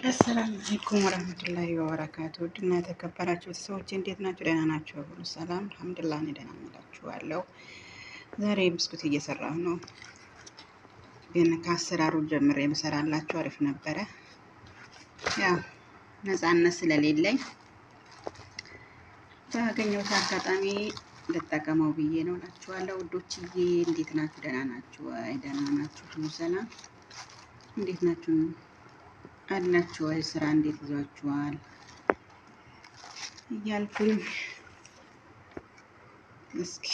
አሰላሙ አለይኩም ወራህመቱላሂ ወበረካቱ። ውድና የተከበራችሁ ሰዎች እንዴት ናችሁ? ደህና ናችሁ? ሁሉ ሰላም አልሐምዱሊላህ። እኔ ደህና እላችኋለሁ። ዛሬ ብስኩት እየሰራሁ ነው፣ ግን ከአሰራሩ ጀምሬ ብሰራላችሁ አሪፍ ነበረ። ያው ነፃነት ስለሌለኝ ባገኘሁት አጋጣሚ ልጠቀመው ብዬ ነው እላችኋለሁ። ውዶችዬ እንዴት ናችሁ? ደህና ናችሁ? ደህና ናችሁ? ሁሉ ሰላም እንዴት ናችሁ? አላችሁ ወይ? ስራ እንዴት ይዟችኋል? እያልኩኝ እስኪ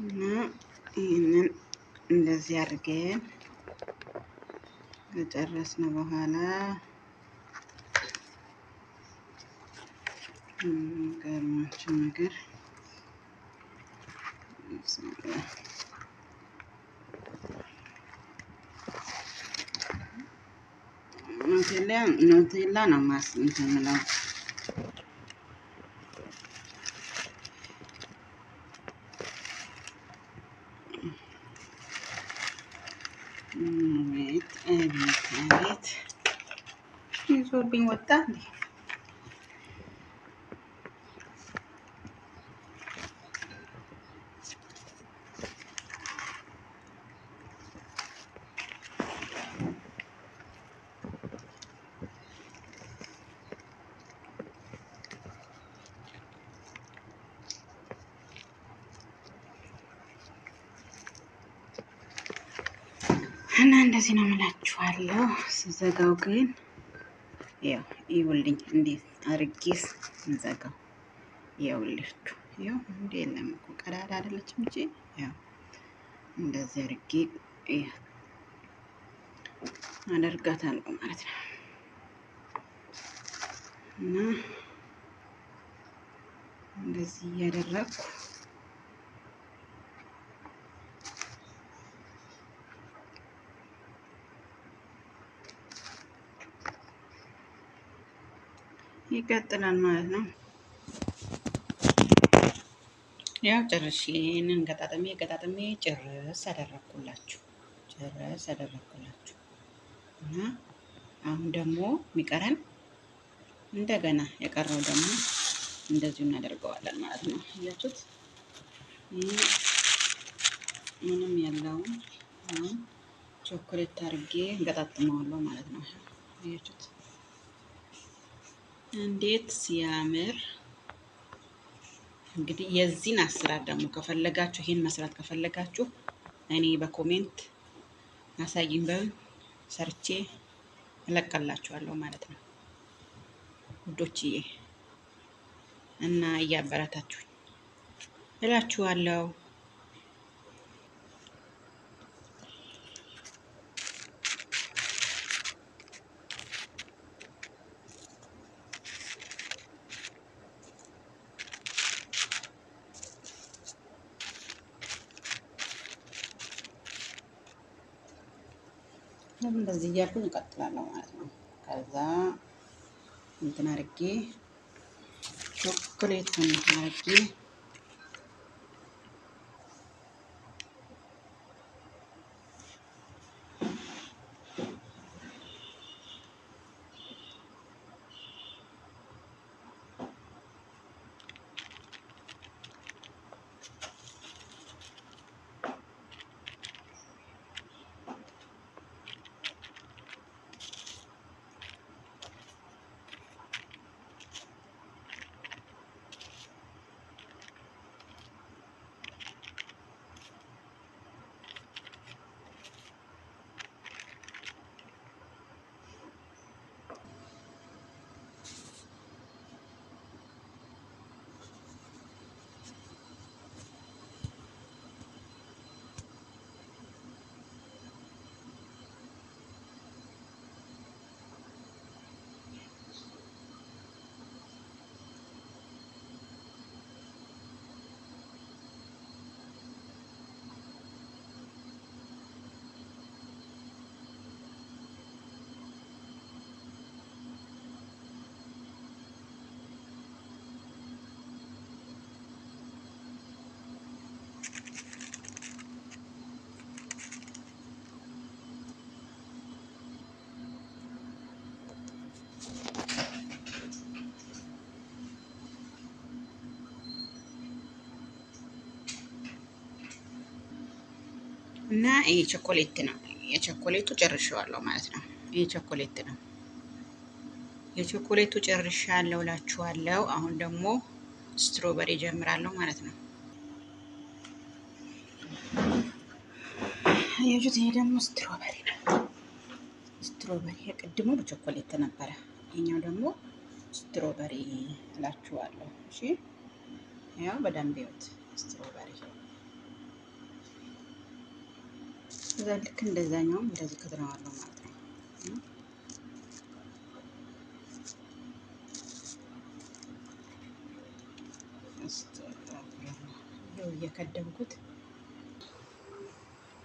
እና ይህንን እንደዚህ አድርገን ከጨረስን በኋላ ገርማችን ነገር ኑቴላ ነው እንትን የምለው ቤት ይዞብኝ ወጣ። እና እንደዚህ ነው የምላችኋለሁ። ስዘጋው ግን ያው ይውልኝ እንዴት አርጌስ እንዘጋው። ይውልችሁ ያው እንዴ የለም እኮ ቀዳዳ አይደለችም እንጂ ያው እንደዚህ አርጌ አደርጋታለሁ ማለት ነው። እና እንደዚህ እያደረኩ ይቀጥላል ማለት ነው። ያው ጨርሼ ይሄንን ገጣጥሜ ጭርስ አደረኩላችሁ እና አሁን ደግሞ የሚቀረን እንደገና የቀረው ደግሞ እንደዚሁ እናደርገዋለን ማለት ነው። እያችሁት ምንም ያለውን አሁን ቾኮሌት አድርጌ እንገጣጥመዋለሁ ማለት ነው። እያችሁት እንዴት ሲያምር! እንግዲህ የዚህን አሰራር ደግሞ ከፈለጋችሁ ይሄን መስራት ከፈለጋችሁ እኔ በኮሜንት አሳይኝ በል ሰርቼ እለቀላችኋለሁ ማለት ነው ውዶችዬ። እና እያበረታችሁኝ እላችኋለሁ። እንደዚህ እያልኩኝ እቀጥላለሁ ማለት ነው። ከዛ እንትን አድርጌ ቾኮሌቱን አድርጌ እና ይሄ ቸኮሌት ነው። የቸኮሌቱ ጨርሼዋለሁ ማለት ነው። ይሄ ቸኮሌት ነው። የቸኮሌቱ ጨርሻለሁ እላችኋለሁ። አሁን ደግሞ ስትሮበሪ ጀምራለሁ ማለት ነው። አያችሁት? ይሄ ደግሞ ስትሮበሪ ነው። ስትሮበሪ የቅድሙ በቸኮሌት ነበረ። ይሄኛው ደግሞ ስትሮበሪ እላችኋለሁ። እሺ ያው በደንብ ይወት ስትሮበሪ እዛ ልክ እንደዛኛውም እንደዚህ ከድነዋለሁ ማለት ነው። ያው እየከደንኩት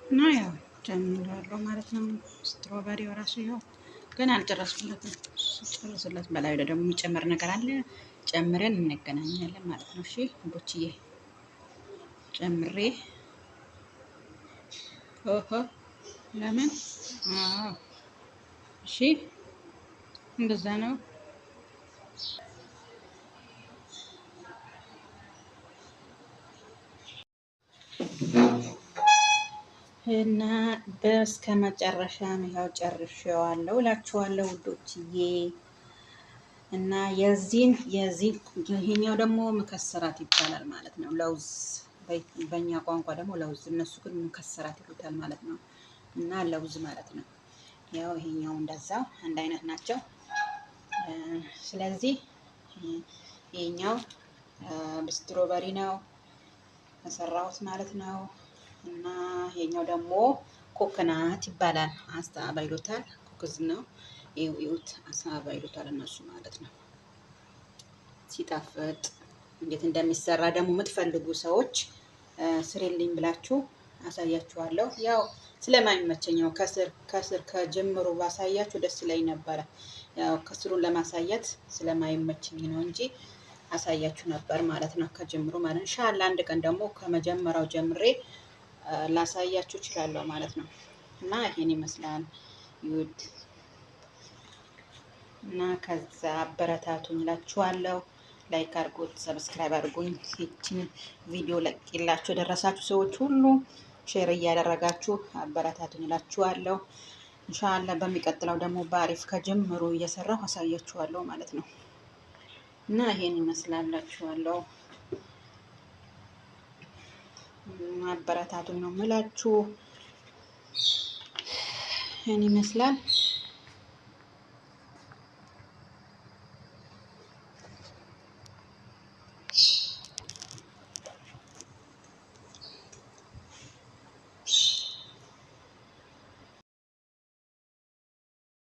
እና ያው ጨምራለሁ ማለት ነው። ስትሮበሪው ራሱ ያው ገና አልጨረስኩለትም። ጨርስለት በላይ ደግሞ የሚጨመር ነገር አለ። ጨምረን እንገናኛለን ማለት ነው። እሺ ውዶችዬ ጨምሬ ኦሆ ለምን እሺ እንደዛ ነው። እና በስከ መጨረሻም ያው ጨርሼዋለሁ እላችኋለሁ ውዶችዬ። እና ይሄኛው ደግሞ መከሰራት ይባላል ማለት ነው። ለውዝ በእኛ ቋንቋ ደግሞ ለውዝ፣ እነሱ ግን መከሰራት ይሉታል ማለት ነው። እና ለውዝ ማለት ነው። ያው ይሄኛው እንደዛው አንድ አይነት ናቸው። ስለዚህ ይሄኛው ስትሮበሪ ነው የሰራሁት ማለት ነው። እና ይሄኛው ደግሞ ኮኮናት ይባላል። አስተባባ ይሉታል። ኮክዝ ነው። ይኸውት አስተባባ ይሉታል እነሱ ማለት ነው። ሲጣፍጥ እንዴት እንደሚሰራ ደግሞ የምትፈልጉ ሰዎች ስሪልኝ ብላችሁ አሳያችኋለሁ። ያው ስለማይመቸኝ ነው ከስር ከጀምሩ ባሳያችሁ ደስ ይለኝ ነበረ። ያው ከስሩን ለማሳየት ስለማይመቸኝ ነው እንጂ አሳያችሁ ነበር ማለት ነው። ከጀምሩ ማለት ኢንሻአላ አንድ ቀን ደግሞ ከመጀመሪያው ጀምሬ ላሳያችሁ እችላለሁ ማለት ነው። እና ይሄን ይመስላል ይውድ እና ከዛ አበረታቱኝ እላችኋለሁ። ላይክ አድርጉት፣ ሰብስክራይብ አድርጉኝ። ይቺን ቪዲዮ ለቅቄላችሁ የደረሳችሁ ሰዎች ሁሉ ሼር እያደረጋችሁ አበረታቱኝ እላችኋለሁ። ኢንሻአላህ በሚቀጥለው ደግሞ በአሪፍ ከጀምሩ እየሰራሁ አሳያችኋለሁ ማለት ነው። እና ይሄን ይመስላላችኋለሁ። አበረታቱኝ ነው የምላችሁ። ይሄን ይመስላል።